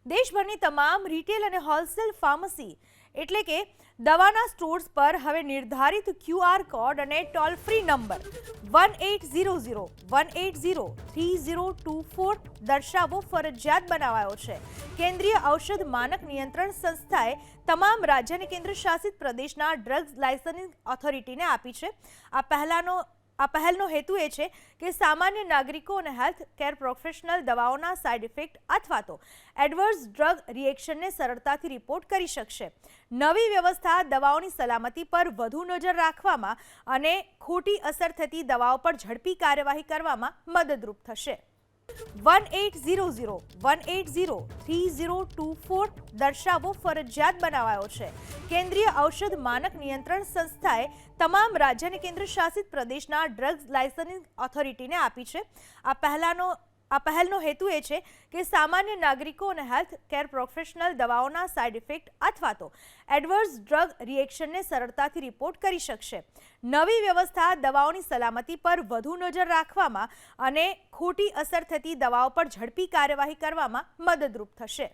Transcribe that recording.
દેશભરની તમામ રિટેલ અને હોલસેલ ફાર્મસી એટલે કે દવાના સ્ટોર્સ પર હવે નિર્ધારિત QR કોડ અને ટોલ ફ્રી નંબર 1800-180-3024 દર્શાવવો ફરજિયાત બનાવાયો છે। કેન્દ્રીય ઔષધ માનક નિયંત્રણ સંસ્થાએ તમામ રાજ્ય અને કેન્દ્ર શાસિત પ્રદેશના ડ્રગ્સ લાયસન્સિંગ ઓથોરિટીને આપી છે। આ પહેલનો હેતુ એ છે કે સામાન્ય નાગરિકો અને હેલ્થ કેર પ્રોફેશનલ દવાઓના સાઇડ ઇફેક્ટ અથવા તો એડવર્સ ડ્રગ રિએક્શનને સરળતાથી રિપોર્ટ કરી શકશે। નવી વ્યવસ્થા દવાઓની સલામતી પર વધુ નજર રાખવામાં અને ખોટી અસર થતી દવાઓ પર ઝડપી કાર્યવાહી કરવામાં મદદરૂપ થશે। 1800-180-3024 દર્શાવવો ફરજિયાત બનાવાયો છે। કેન્દ્રીય ઔષધ માનક નિયંત્રણ સંસ્થાએ તમામ રાજ્ય અને કેન્દ્ર શાસિત પ્રદેશના ડ્રગ્સ લાયસન્સિંગ ઓથોરિટીને આપી છે। આ પહેલનો હેતુ એ છે કે સામાન્ય નાગરિકો અને હેલ્થ કેર પ્રોફેશનલ દવાઓના સાઇડ ઇફેક્ટ અથવા તો એડવર્સ ડ્રગ રિએક્શનને સરળતાથી રિપોર્ટ કરી શકશે। નવી વ્યવસ્થા દવાઓની સલામતી પર વધુ નજર રાખવામાં અને ખોટી અસર થતી દવાઓ પર ઝડપી કાર્યવાહી કરવામાં મદદરૂપ થશે।